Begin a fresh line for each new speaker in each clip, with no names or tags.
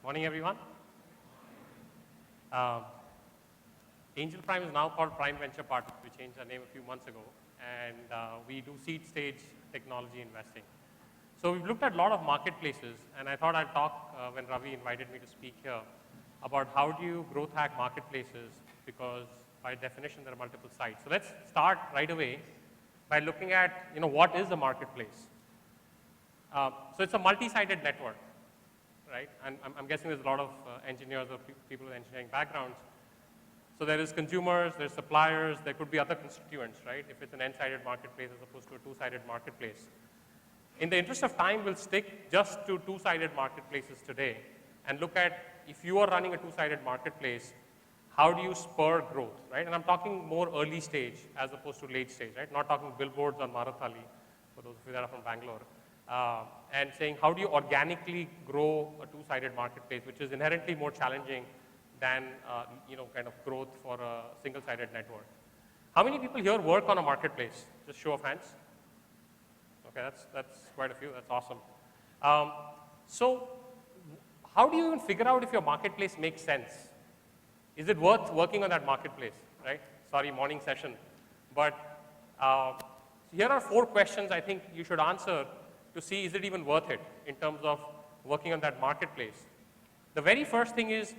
Morning, everyone. Angel Prime is now called Prime Venture Partners. We changed our name a few months ago, and we do seed stage technology investing. So we've looked at a lot of marketplaces, and I thought I'd talk when Ravi invited me to speak here about how do you growth hack marketplaces, because by definition there are multiple sites. So let's start right away by looking at what is a marketplace. So it's a multi-sided network, right? And I'm guessing there's a lot of engineers or people with engineering backgrounds. So there is consumers, there's suppliers, there could be other constituents, right? If it's an n-sided marketplace as opposed to a two-sided marketplace. In the interest of time, we'll stick just to two-sided marketplaces today and look at if you are running a two-sided marketplace, how do you spur growth, right? And I'm talking more early stage as opposed to late stage, right? Not talking billboards on Marathali, for those of you that are from Bangalore. And saying how do you organically grow a two-sided marketplace, which is inherently more challenging than kind of growth for a single-sided network. How many people here work on a marketplace? Just show of hands. Okay, that's quite a few. That's awesome. So how do you even figure out if your marketplace makes sense? Is it worth working on that marketplace, right? Sorry, morning session. But here are 4 questions I think you should answer to see is it even worth it in terms of working on that marketplace. The very first thing is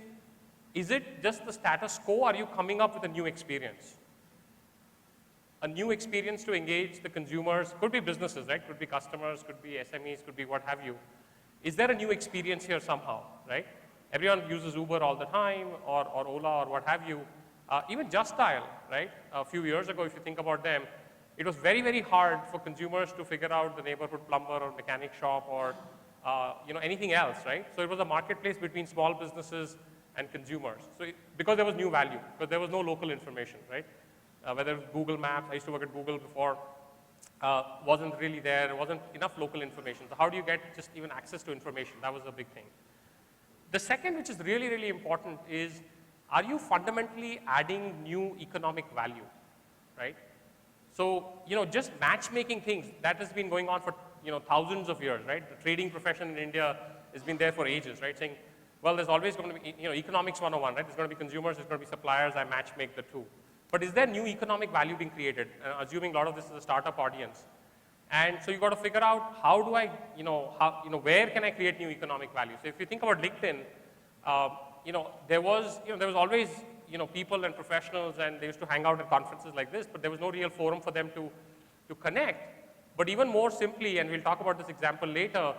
it just the status quo? Or are you coming up with a new experience? A new experience to engage the consumers, could be businesses, right? Could be customers, could be SMEs, could be what have you. Is there a new experience here somehow, right? Everyone uses Uber all the time, or Ola, or what have you. Even Just Dial, right? A few years ago, if you think about them, it was very, very hard for consumers to figure out the neighborhood plumber or mechanic shop or anything else, right? So it was a marketplace between small businesses and consumers. So because there was new value, because there was no local information, right? Whether it was Google Maps, I used to work at Google before, wasn't really there wasn't enough local information. So how do you get just even access to information? That was a big thing. The second, which is really, really important, is are you fundamentally adding new economic value, right? So, just matchmaking things, that has been going on for, thousands of years, right? The trading profession in India has been there for ages, right? Saying, well, there's always going to be, economics 101, right? There's going to be consumers, there's going to be suppliers, I matchmake the two. But is there new economic value being created? Assuming a lot of this is a startup audience. And so you've got to figure out how do I, where can I create new economic value? So if you think about LinkedIn, there was always, people and professionals, and they used to hang out at conferences like this, but there was no real forum for them to connect. But even more simply, and we'll talk about this example later,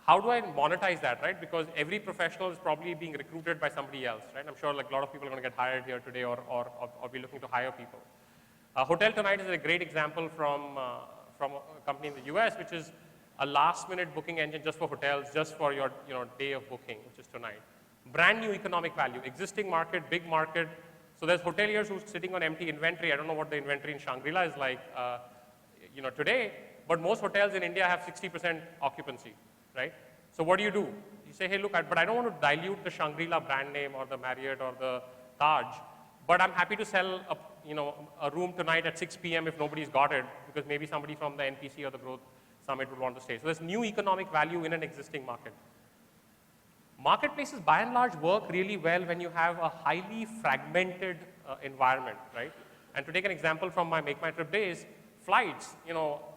how do I monetize that, right? Because every professional is probably being recruited by somebody else, right? I'm sure like a lot of people are going to get hired here today or be looking to hire people. Hotel Tonight is a great example from a company in the US, which is a last-minute booking engine just for hotels, just for your day of booking, which is tonight. Brand new economic value, existing market, big market. So there's hoteliers who's sitting on empty inventory. I don't know what the inventory in Shangri-La is like, today, but most hotels in India have 60% occupancy, right? So what do? You say, hey, look, but I don't want to dilute the Shangri-La brand name or the Marriott or the Taj, but I'm happy to sell a room tonight at 6 p.m. if nobody's got it, because maybe somebody from the NPC or the Growth Summit would want to stay. So there's new economic value in an existing market. Marketplaces, by and large, work really well when you have a highly fragmented environment, right? And to take an example from my Make My Trip days, flights,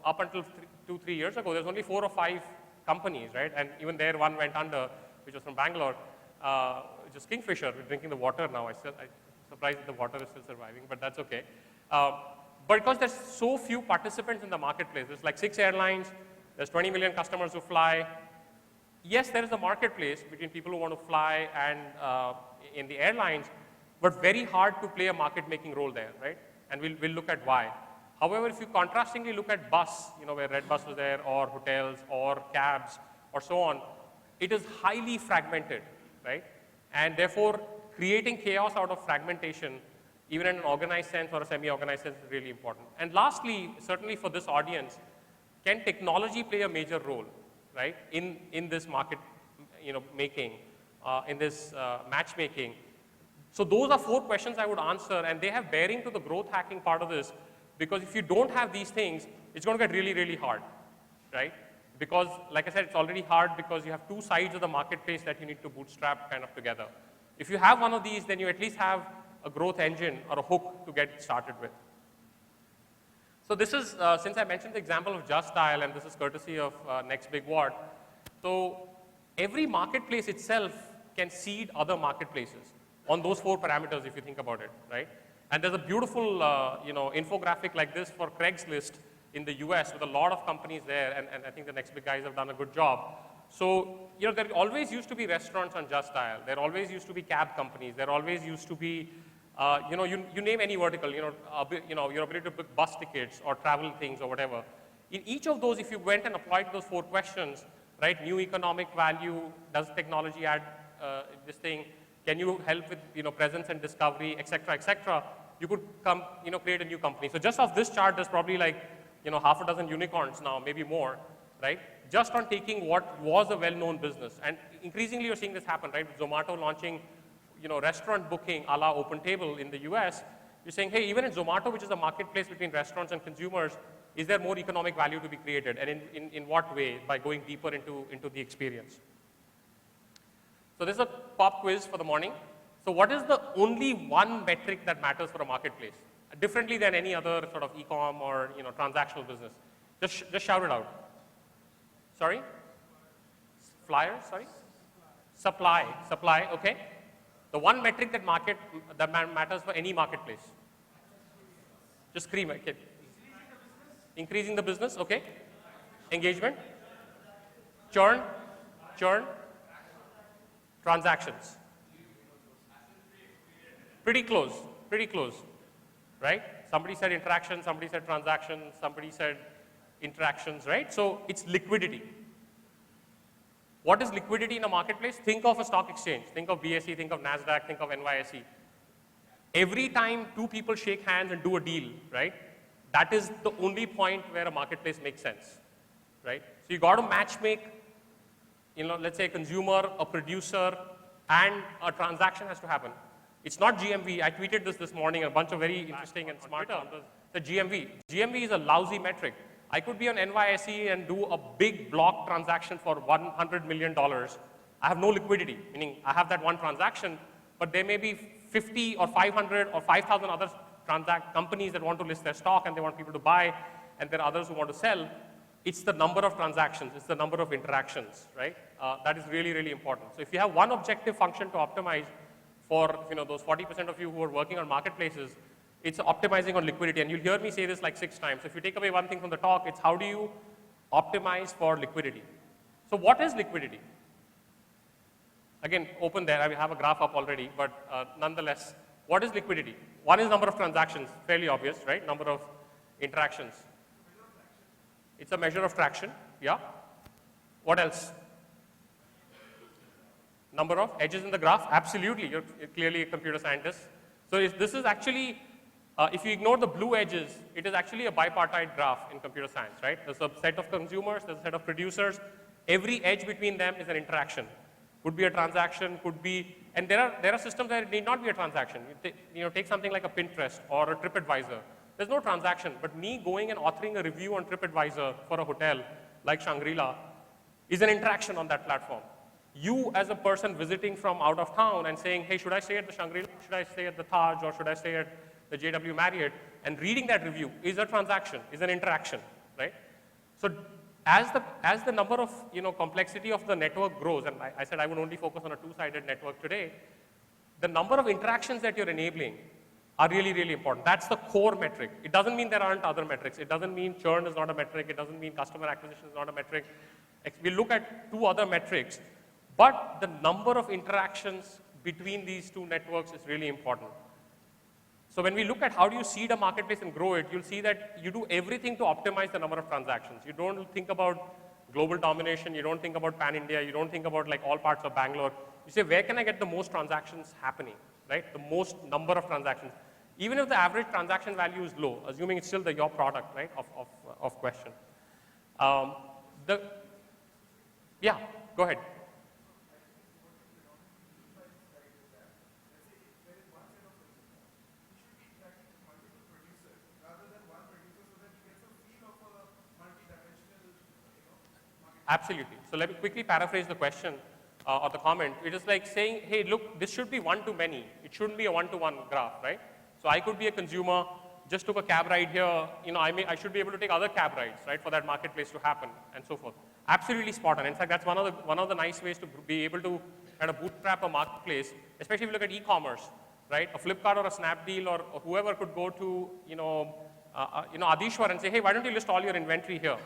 up until 2-3 years ago, there's only 4 or 5 companies, right? And even there, one went under, which was from Bangalore, which is Kingfisher. We're drinking the water now. I'm surprised that the water is still surviving, but that's okay. But because there's so few participants in the marketplace, there's like 6 airlines, there's 20 million customers who fly. Yes, there is a marketplace between people who want to fly and in the airlines, but very hard to play a market-making role there, right? And we'll look at why. However, if you contrastingly look at bus, where Red Bus was there, or hotels, or cabs, or so on, it is highly fragmented, right? And therefore, creating chaos out of fragmentation, even in an organized sense or a semi-organized sense, is really important. And lastly, certainly for this audience, can technology play a major role, right, in this market, making, in this matchmaking? So those are 4 questions I would answer, and they have bearing to the growth hacking part of this, because if you don't have these things, it's going to get really, really hard, right? because, like I said, it's already hard because you have two sides of the marketplace that you need to bootstrap kind of together. If you have one of these, then you at least have a growth engine or a hook to get started with. So this is, since I mentioned the example of Just Dial, and this is courtesy of Next Big What, so every marketplace itself can seed other marketplaces on those 4 parameters if you think about it, right? And there's a beautiful infographic like this for Craigslist in the US with a lot of companies there, and I think the Next Big guys have done a good job. So, there always used to be restaurants on Just Dial. There always used to be cab companies. There always used to be, you name any vertical, your ability to book bus tickets or travel things or whatever. In each of those, if you went and applied those 4 questions, right, new economic value, does technology add this thing, can you help with, presence and discovery, et cetera, you could come, create a new company. So just off this chart, there's probably like, half a dozen unicorns now, maybe more, right? Just on taking what was a well-known business. And increasingly, you're seeing this happen, right? With Zomato launching, restaurant booking a la OpenTable in the US, you're saying, hey, even in Zomato, which is a marketplace between restaurants and consumers, is there more economic value to be created? And in what way? By going deeper into the experience. So this is a pop quiz for the morning. So what is the only one metric that matters for a marketplace? Differently than any other sort of e-com or transactional business. Just shout it out. Sorry? Flyers, sorry? Supply, okay. The one metric that matters for any marketplace. Just scream, okay. Increasing the business, okay. Engagement. Churn. Transactions. Pretty close, right? Somebody said interaction, somebody said transaction, somebody said interactions, right? So it's liquidity. What is liquidity in a marketplace? Think of a stock exchange. Think of BSE, think of NASDAQ, think of NYSE. Every time 2 people shake hands and do a deal, right? That is the only point where a marketplace makes sense, right? So you got to match make, let's say a consumer, a producer, and a transaction has to happen. It's not GMV. I tweeted this morning, a bunch of very interesting and smart numbers. The GMV. GMV is a lousy metric. I could be on NYSE and do a big block transaction for $100 million. I have no liquidity, meaning I have that one transaction, but there may be 50 or 500 or 5,000 other companies that want to list their stock and they want people to buy, and there are others who want to sell. It's the number of transactions, it's the number of interactions, right? That is really, really important. So if you have one objective function to optimize for those 40% of you who are working on marketplaces, it's optimizing on liquidity. And you'll hear me say this like 6 times. So if you take away one thing from the talk, it's how do you optimize for liquidity? So what is liquidity? Again, open there. I have a graph up already, but nonetheless, what is liquidity? One is number of transactions, fairly obvious, right? Number of interactions. It's a measure of traction, yeah. What else? Number of edges in the graph, absolutely. You're clearly a computer scientist. So this is actually, if you ignore the blue edges, it is actually a bipartite graph in computer science, right? There's a set of consumers, there's a set of producers. Every edge between them is an interaction. Could be a transaction, could be, and there are systems that it need not be a transaction. Take something like a Pinterest or a TripAdvisor. There's no transaction, but me going and authoring a review on TripAdvisor for a hotel like Shangri-La is an interaction on that platform. You as a person visiting from out of town and saying, hey, should I stay at the Shangri-La, should I stay at the Taj, or should I stay at the JW Marriott, and reading that review is a transaction, is an interaction, right? So as the number of, complexity of the network grows, and I said I would only focus on a two-sided network today, the number of interactions that you're enabling are really, really important. That's the core metric. It doesn't mean there aren't other metrics. It doesn't mean churn is not a metric. It doesn't mean customer acquisition is not a metric. We look at 2 other metrics, but the number of interactions between these 2 networks is really important. So when we look at how do you seed a marketplace and grow it, you'll see that you do everything to optimize the number of transactions. You don't think about global domination. You don't think about pan-India. You don't think about like all parts of Bangalore. You say, where can I get the most transactions happening, right? The most number of transactions. Even if the average transaction value is low, assuming it's still your product, right, of question. Yeah, go ahead. Absolutely. So let me quickly paraphrase the question or the comment. It is like saying, hey, look, this should be one-to-many. It shouldn't be a one-to-one graph, right? So I could be a consumer, just took a cab ride here. I should be able to take other cab rides, right, for that marketplace to happen, and so forth. Absolutely spot on. In fact, that's one of the nice ways to be able to kind of bootstrap a marketplace, especially if you look at e-commerce, right? A Flipkart or a Snapdeal or whoever could go to, Adishwar and say, hey, why don't you list all your inventory here?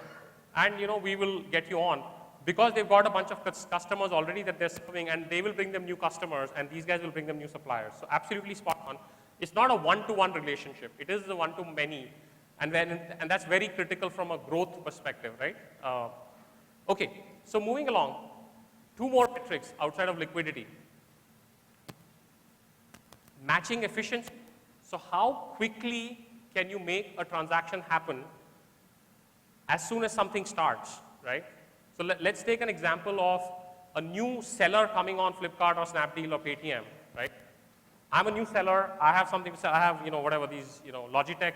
And, we will get you on, because they've got a bunch of customers already that they're serving, and they will bring them new customers, and these guys will bring them new suppliers. So absolutely spot on. It's not a one-to-one relationship. It is a one-to-many, and that's very critical from a growth perspective, right? Okay, so moving along, two more metrics outside of liquidity. Matching efficiency. So how quickly can you make a transaction happen as soon as something starts, right? So let's take an example of a new seller coming on Flipkart or Snapdeal or Paytm, right? I'm a new seller, I have something to sell, I have, whatever these, Logitech,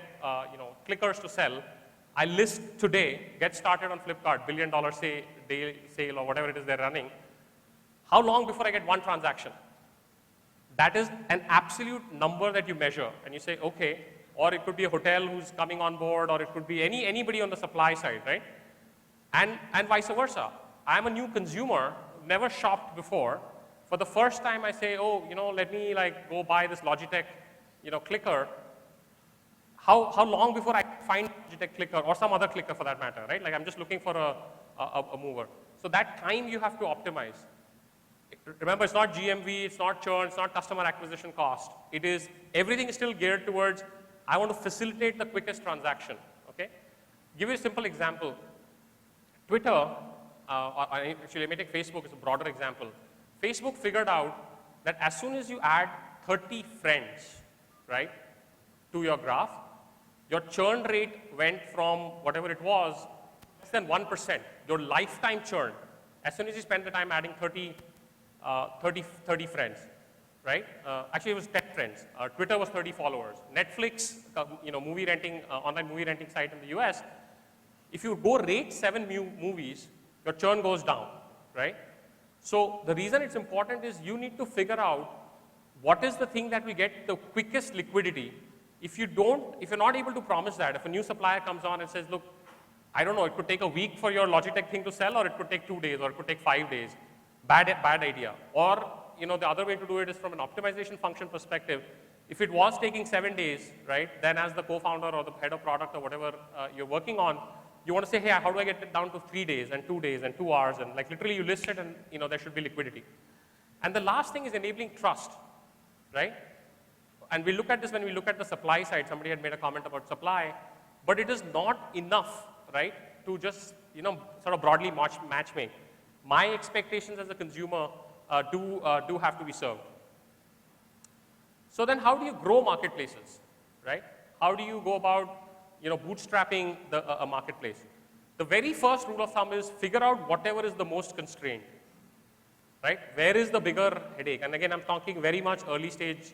clickers to sell. I list today, get started on Flipkart, $1 billion day sale or whatever it is they're running. How long before I get one transaction? That is an absolute number that you measure, and you say, okay, or it could be a hotel who's coming on board, or it could be anybody on the supply side, right? And vice versa. I'm a new consumer, never shopped before. For the first time I say, oh, let me go buy this Logitech, clicker. How long before I find Logitech clicker or some other clicker for that matter, right? Like I'm just looking for a mover. So that time you have to optimize. Remember, it's not GMV, it's not churn, it's not customer acquisition cost. Everything is still geared towards, I want to facilitate the quickest transaction, okay? Give you a simple example. Twitter, actually let me take Facebook as a broader example. Facebook figured out that as soon as you add 30 friends, right, to your graph, your churn rate went from whatever it was, less than 1%, your lifetime churn, as soon as you spend the time adding 30 friends, right? Actually, it was 10 friends. Twitter was 30 followers. Netflix, movie renting, online movie renting site in the US, if you go rate 7 movies, your churn goes down, right? So the reason it's important is you need to figure out what is the thing that will get the quickest liquidity. If you're not able to promise that, if a new supplier comes on and says, look, I don't know, it could take a week for your Logitech thing to sell, or it could take 2 days, or it could take 5 days. Bad idea. Or, the other way to do it is from an optimization function perspective. If it was taking 7 days, right, then as the co-founder or the head of product or whatever you're working on, you want to say, hey, how do I get it down to 3 days and 2 days and 2 hours? And literally you list it and, there should be liquidity. And the last thing is enabling trust, right? And we look at this when we look at the supply side. Somebody had made a comment about supply, but it is not enough, right, to just, sort of broadly matchmake. My expectations as a consumer do have to be served. So then how do you grow marketplaces, right? How do you go about, bootstrapping a marketplace? The very first rule of thumb is figure out whatever is the most constrained, right? Where is the bigger headache? And again, I'm talking very much early stage,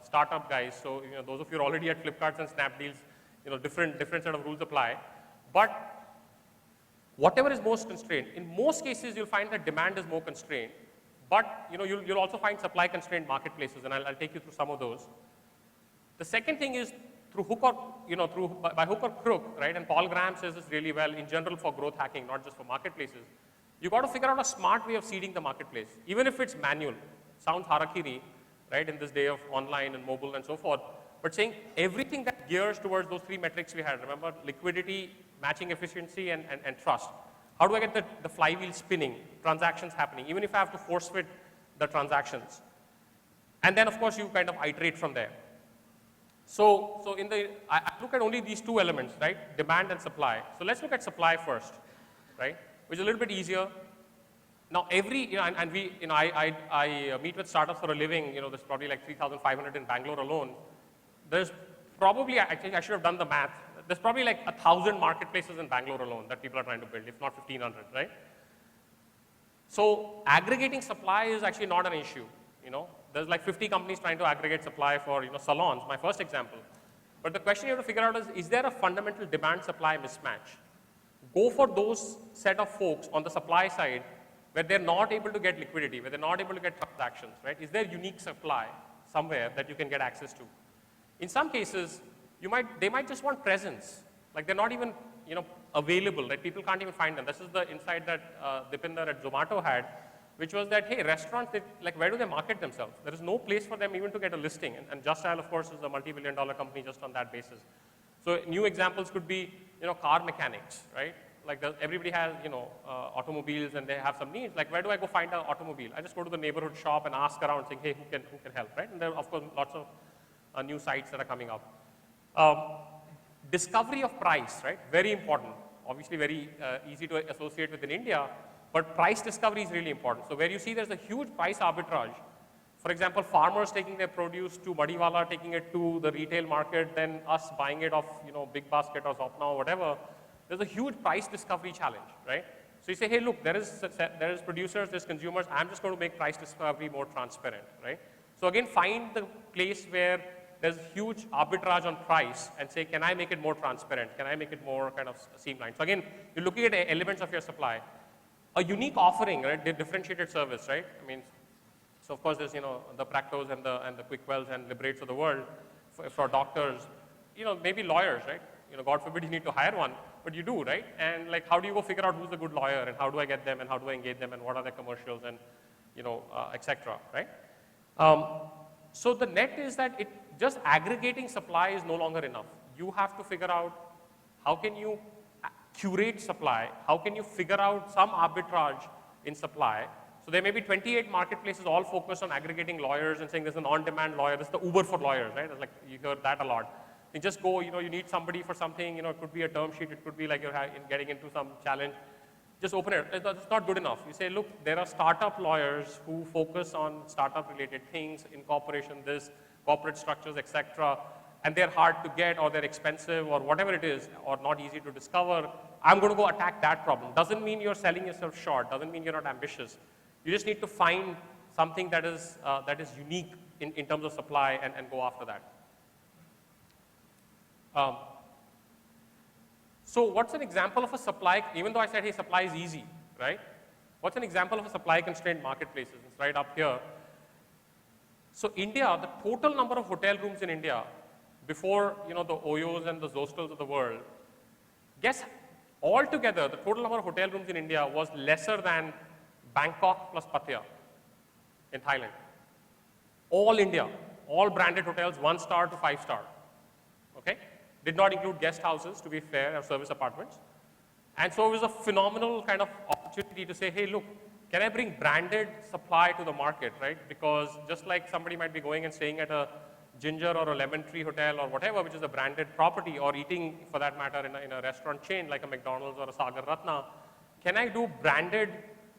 startup guys. So, those of you who are already at Flipkarts and Snapdeals, different set of rules apply. But whatever is most constrained, in most cases, you'll find that demand is more constrained. But, you'll also find supply constrained marketplaces, and I'll take you through some of those. The second thing is through hook or, by hook or crook, right? And Paul Graham says this really well in general for growth hacking, not just for marketplaces. You got to figure out a smart way of seeding the marketplace, even if it's manual. Sounds harakiri, right, in this day of online and mobile and so forth. But saying everything that gears towards those 3 metrics we had, remember, liquidity, matching efficiency, and trust. How do I get the flywheel spinning, transactions happening, even if I have to force fit the transactions? And then, of course, you kind of iterate from there. So I look at only these 2 elements, right? Demand and supply. So let's look at supply first, right? Which is a little bit easier. Now I meet with startups for a living. There's probably like 3,500 in Bangalore alone. There's probably, I think I should have done the math. There's probably like 1,000 marketplaces in Bangalore alone that people are trying to build, if not 1,500, right? So aggregating supply is actually not an issue. There's like 50 companies trying to aggregate supply for salons, my first example. But the question you have to figure out is there a fundamental demand-supply mismatch? go for those set of folks on the supply side where they're not able to get liquidity, where they're not able to get transactions, right? Is there unique supply somewhere that you can get access to? In some cases, they might just want presence. Like they're not even, available, right? People can't even find them. This is the insight that Dipinder at Zomato had, which was that, hey, restaurants, where do they market themselves? There is no place for them even to get a listing. And Just Dial, of course, is a multi-billion-dollar company just on that basis. So new examples could be, car mechanics, right? Like everybody has, automobiles and they have some needs. Like where do I go find an automobile? I just go to the neighborhood shop and ask around saying, hey, who can help, right? And there are, of course, lots of new sites that are coming up. Discovery of price, right? Very important. Obviously very easy to associate with in India, but price discovery is really important. So where you see there's a huge price arbitrage, for example, farmers taking their produce to Badiwala, taking it to the retail market, then us buying it off, Big Basket or Zopna or whatever, there's a huge price discovery challenge, right? So you say, hey, look, there is producers, there's consumers, I'm just going to make price discovery more transparent, right? So again, find the place where there's huge arbitrage on price and say, can I make it more transparent? Can I make it more kind of streamlined? So again, you're looking at elements of your supply. A unique offering, right? The differentiated service, right? I mean, so of course there's, the Practos and the Quickwells and Liberates of the world for doctors, maybe lawyers, right? God forbid you need to hire one, but you do, right? And like, how do you go figure out who's a good lawyer and how do I get them and how do I engage them and what are their commercials and, et cetera, right? So the net is that just aggregating supply is no longer enough. You have to figure out how can you curate supply, how can you figure out some arbitrage in supply. So there may be 28 marketplaces all focused on aggregating lawyers and saying there's an on-demand lawyer, this is the Uber for lawyers, right? It's like you hear that a lot. You just go, you need somebody for something, it could be a term sheet, it could be like you're getting into some challenge. Just open it. It's not good enough. You say, look, there are startup lawyers who focus on startup-related things, incorporation, corporate structures, etc., and they're hard to get or they're expensive or whatever it is or not easy to discover. I'm going to go attack that problem. Doesn't mean you're selling yourself short. Doesn't mean you're not ambitious. You just need to find something that is unique in terms of supply and go after that. So what's an example of a supply, even though I said, hey, supply is easy, right? What's an example of a supply-constrained marketplaces? It's right up here. So India, the total number of hotel rooms in India, before, the Oyos and the Zostals of the world, guess altogether, the total number of hotel rooms in India was lesser than Bangkok plus Pattaya in Thailand. All India, all branded hotels, 1 star to 5 star, okay? Did not include guest houses, to be fair, or service apartments. And so it was a phenomenal kind of opportunity to say, hey, look, can I bring branded supply to the market, right? Because just like somebody might be going and staying at a Ginger or a Lemon Tree hotel or whatever, which is a branded property, or eating, for that matter, in a restaurant chain like a McDonald's or a Sagar Ratna, can I do branded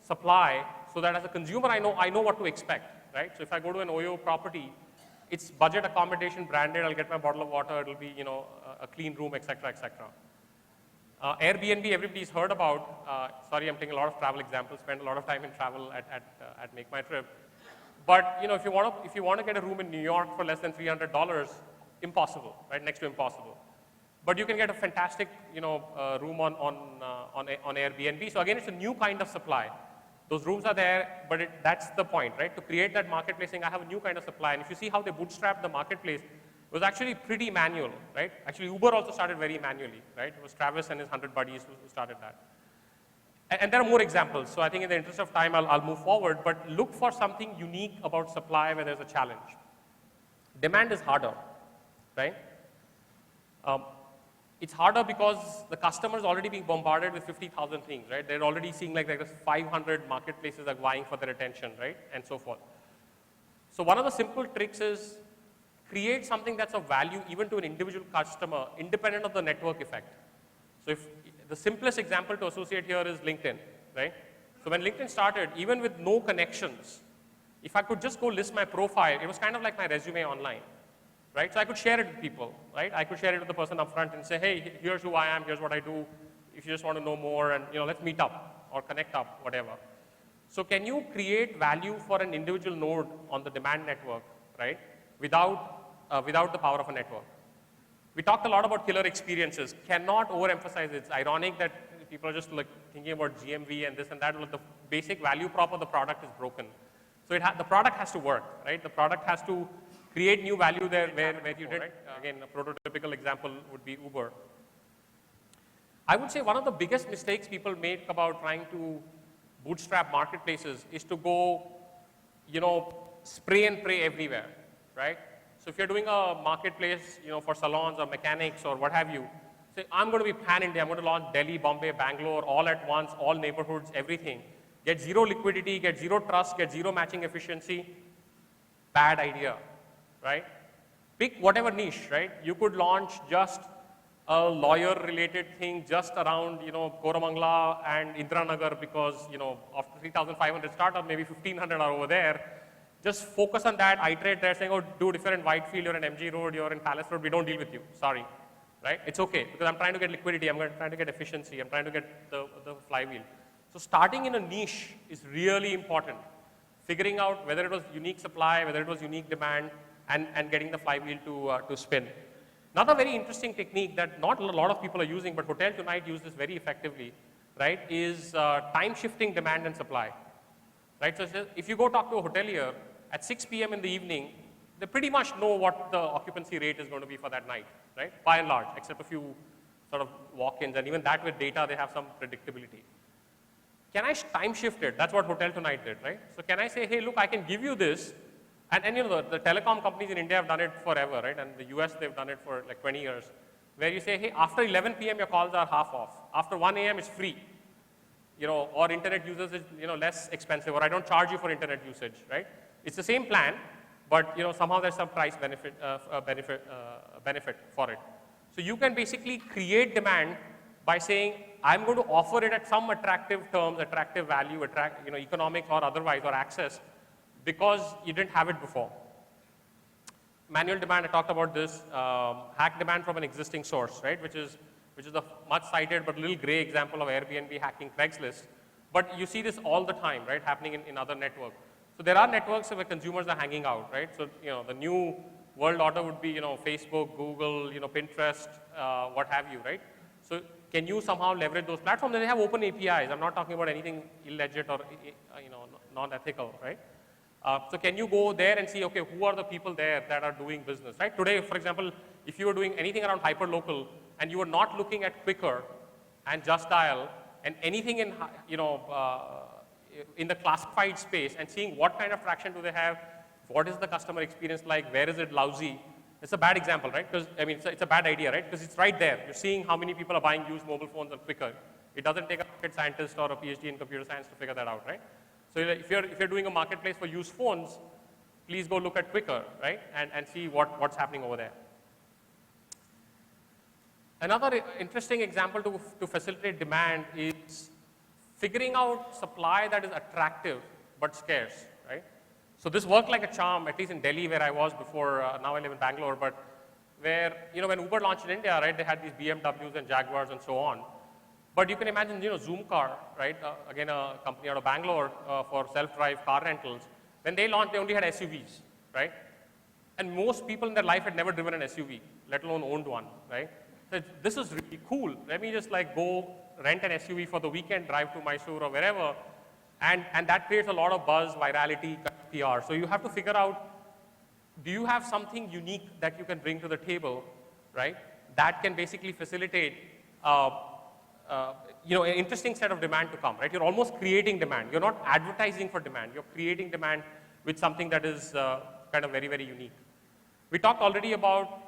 supply so that as a consumer, I know what to expect, right? So if I go to an Oyo property, it's budget accommodation branded, I'll get my bottle of water, it'll be, a clean room, etc., etc. Airbnb, everybody's heard about. Sorry, I'm taking a lot of travel examples, spend a lot of time in travel at Make My Trip. But, if you want to get a room in New York for less than $300, impossible, right? Next to impossible. But you can get a fantastic, room on Airbnb. So again, it's a new kind of supply. Those rooms are there, but that's the point, right? To create that marketplace, saying I have a new kind of supply. And if you see how they bootstrapped the marketplace, it was actually pretty manual, right? Actually, Uber also started very manually, right? It was Travis and his 100 buddies who started that. And there are more examples. So I think in the interest of time, I'll move forward. But look for something unique about supply where there's a challenge. Demand is harder, right? It's harder because the customer is already being bombarded with 50,000 things, right? They're already seeing like there's 500 marketplaces are vying for their attention, right? And so forth. So one of the simple tricks is create something that's of value even to an individual customer, independent of the network effect. So if the simplest example to associate here is LinkedIn, right? So when LinkedIn started, even with no connections, if I could just go list my profile, it was kind of like my resume online. Right? So I could share it with people, right? I could share it with the person up front and say, hey, here's who I am, here's what I do. If you just want to know more and, let's meet up or connect up, whatever. So can you create value for an individual node on the demand network, right? Without the power of a network. We talked a lot about killer experiences. Cannot overemphasize it. It's ironic that People are just like thinking about GMV and this and that. Like the basic value prop of the product is broken. So the product has to work, right? The product has to create new value there where you did. Right? Again, a prototypical example would be Uber. I would say one of the biggest mistakes people make about trying to bootstrap marketplaces is to go, spray and pray everywhere, right? So if you're doing a marketplace, for salons or mechanics or what have you, say, I'm going to be pan-India, I'm going to launch Delhi, Bombay, Bangalore, all at once, all neighborhoods, everything. Get zero liquidity, get zero trust, get zero matching efficiency. Bad idea, right? Pick whatever niche, right? You could launch just a lawyer-related thing just around, Koramangala and Indiranagar because, of 3,500 startup, maybe 1,500 are over there. Just focus on that, iterate there, saying, oh, dude, if you're in Whitefield, you're in MG Road, you're in Palace Road, we don't deal with you, sorry, right? It's okay, because I'm trying to get liquidity, I'm trying to get efficiency, I'm trying to get the flywheel. So starting in a niche is really important. Figuring out whether it was unique supply, whether it was unique demand, and getting the flywheel to spin. Another very interesting technique that not a lot of people are using, but Hotel Tonight use this very effectively, right, is time shifting demand and supply. Right? So if you go talk to a hotelier at 6 p.m. in the evening, they pretty much know what the occupancy rate is going to be for that night, right? By and large, except a few sort of walk-ins, and even that with data, they have some predictability. Can I time shift it? That's what Hotel Tonight did, right? So can I say, hey, look, I can give you this, and the telecom companies in India have done it forever, right? And the US, they've done it for like 20 years, where you say, hey, after 11 p.m., your calls are half off. After 1 a.m., it's free. Or internet users is, less expensive, or I don't charge you for internet usage, right? It's the same plan, but, somehow there's some price benefit for it. So you can basically create demand by saying, I'm going to offer it at some attractive terms, attractive value, economics or otherwise, or access, because you didn't have it before. Manual demand, I talked about this, hack demand from an existing source, right? Which is a much cited but little gray example of Airbnb hacking Craigslist. But you see this all the time, right, happening in other networks. So there are networks where consumers are hanging out, right? So, the new world order would be, Facebook, Google, Pinterest, what have you, right? So can you somehow leverage those platforms? And they have open APIs. I'm not talking about anything illegit or, non-ethical, right? So can you go there and see, okay, who are the people there that are doing business, right? Today, for example, if you were doing anything around hyperlocal and you were not looking at Quicker and Just Dial and anything in, in the classified space and seeing what kind of traction do they have, what is the customer experience like, where is it lousy, it's a bad example, right? Because, it's a bad idea, right? Because it's right there. You're seeing how many people are buying used mobile phones on Quicker. It doesn't take a rocket scientist or a PhD in computer science to figure that out, right? So if you're doing a marketplace for used phones, please go look at Quicker, right? And see what's happening over there. Another interesting example to facilitate demand is figuring out supply that is attractive but scarce, right? So this worked like a charm, at least in Delhi where I was before, now I live in Bangalore, but where, when Uber launched in India, right, they had these BMWs and Jaguars and so on. But you can imagine, Zoom Car, right, again a company out of Bangalore for self-drive car rentals. When they launched, they only had SUVs, right? And most people in their life had never driven an SUV, let alone owned one, right? So this is really cool. Let me just like go rent an SUV for the weekend, drive to Mysore or wherever, and that creates a lot of buzz, virality, PR. So you have to figure out, do you have something unique that you can bring to the table, right? That can basically facilitate, an interesting set of demand to come, right? You're almost creating demand. You're not advertising for demand. You're creating demand with something that is kind of very, very unique. We talked already about,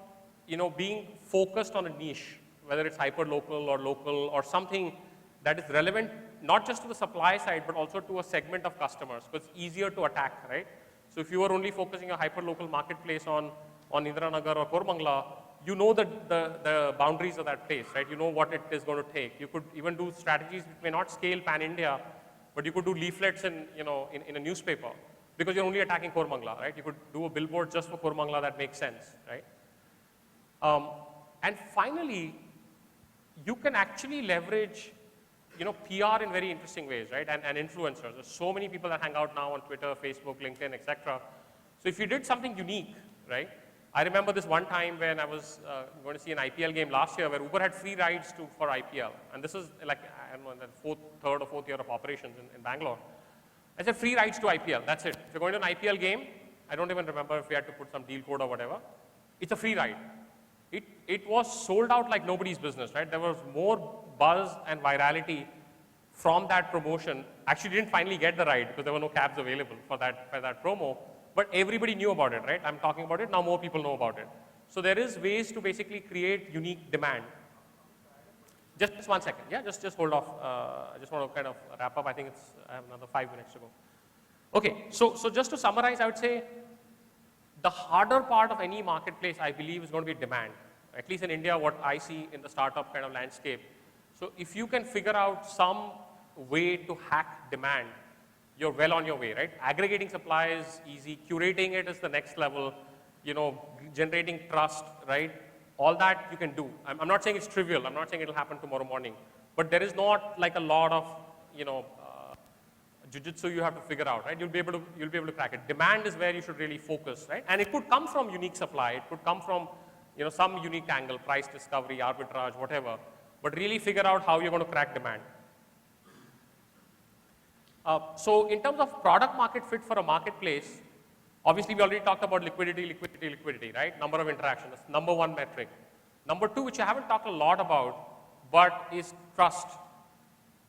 being focused on a niche, whether it's hyper-local or local or something that is relevant, not just to the supply side, but also to a segment of customers, because it's easier to attack, right? So if you are only focusing a hyper-local marketplace on Indiranagar or Koramangala, you know the boundaries of that place, right? You know what it is going to take. You could even do strategies which may not scale pan-India, but you could do leaflets in a newspaper, because you're only attacking Koramangala, right? You could do a billboard just for Koramangala that makes sense, right? And finally, you can actually leverage, PR in very interesting ways, right? And influencers. There's so many people that hang out now on Twitter, Facebook, LinkedIn, etc. So if you did something unique, right? I remember this one time when I was going to see an IPL game last year where Uber had free rides for IPL. And this is like, don't know, in the third or fourth year of operations in Bangalore. I said free rides to IPL, that's it. If you're going to an IPL game, I don't even remember if we had to put some deal code or whatever, it's a free ride. It was sold out like nobody's business, right? There was more buzz and virality from that promotion. Actually didn't finally get the ride because there were no cabs available for that promo, but everybody knew about it, right? I'm talking about it, now more people know about it. So there is ways to basically create unique demand. Just 1 second, yeah, just hold off. I just want to kind of wrap up. I think I have another 5 minutes to go. Okay, so just to summarize, I would say the harder part of any marketplace, I believe, is going to be demand. At least in India, what I see in the startup kind of landscape. So if you can figure out some way to hack demand, you're well on your way, right? Aggregating supply is easy, curating it is the next level, you know, generating trust, right? All that you can do. I'm not saying it's trivial, I'm not saying it'll happen tomorrow morning, but there is not like a lot of, you know, jujitsu you have to figure out, right? You'll be able to crack it. Demand is where you should really focus, right? And it could come from unique supply, it could come from, you know, some unique angle, price discovery, arbitrage, whatever, but really figure out how you're going to crack demand. So in terms of product market fit for a marketplace, obviously we already talked about liquidity, right? Number of interactions, that's number one metric. Number two, which I haven't talked a lot about, but is trust.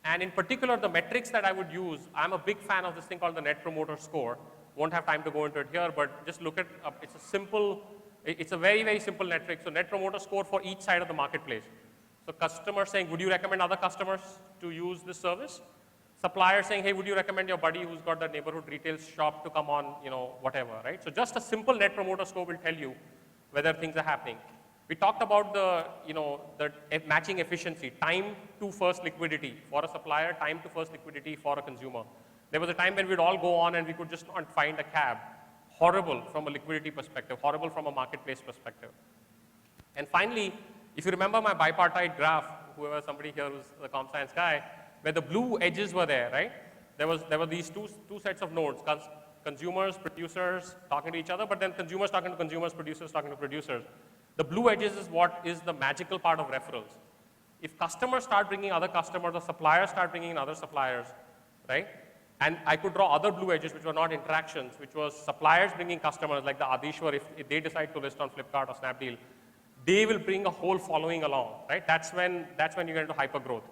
And in particular, the metrics that I would use, I'm a big fan of this thing called the Net Promoter Score. Won't have time to go into it here, but just look at, it's a very, very simple metric. So Net Promoter Score for each side of the marketplace. So customers saying, would you recommend other customers to use this service? Supplier saying, hey, would you recommend your buddy who's got the neighborhood retail shop to come on, you know, whatever, right? So just a simple Net Promoter Score will tell you whether things are happening. We talked about the, you know, the matching efficiency, time to first liquidity for a supplier, time to first liquidity for a consumer. There was a time when we'd all go on and we could just not find a cab. Horrible from a liquidity perspective, horrible from a marketplace perspective. And finally, if you remember my bipartite graph, whoever somebody here who's the comp science guy, where the blue edges were there, right? There were these two sets of nodes, consumers, producers talking to each other, but then consumers talking to consumers, producers talking to producers. The blue edges is what is the magical part of referrals. If customers start bringing other customers, or suppliers start bringing in other suppliers, right? And I could draw other blue edges which were not interactions, which was suppliers bringing customers like the Adishwar, if they decide to list on Flipkart or Snapdeal, they will bring a whole following along, right? That's when you get into hyper growth.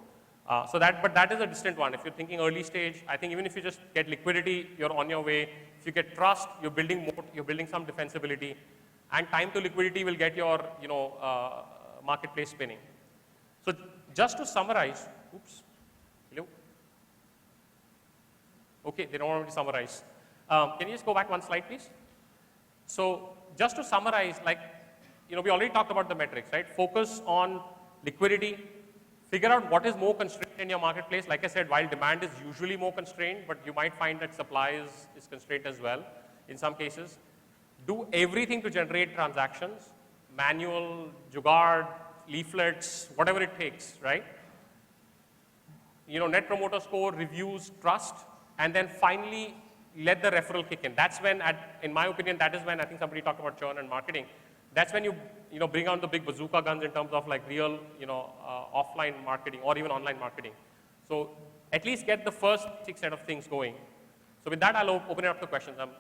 But that is a distant one. If you're thinking early stage, I think even if you just get liquidity, you're on your way. If you get trust, you're building moat, you're building some defensibility, and time to liquidity will get your, you know, marketplace spinning. So just to summarize, oops, hello? Okay, they don't want me to summarize. Can you just go back one slide, please? So just to summarize, like, you know, we already talked about the metrics, right? Focus on liquidity. Figure out what is more constrained in your marketplace. Like I said, while demand is usually more constrained, but you might find that supply is constrained as well in some cases. Do everything to generate transactions, manual, jugaad, leaflets, whatever it takes, right? You know, Net Promoter Score, reviews, trust, and then finally let the referral kick in. That's when, in my opinion, that is when, I think somebody talked about churn and marketing. That's when you know, bring out the big bazooka guns in terms of like real, you know, offline marketing or even online marketing. So at least get the first 6 set of things going. So with that, I'll open it up to questions. I'm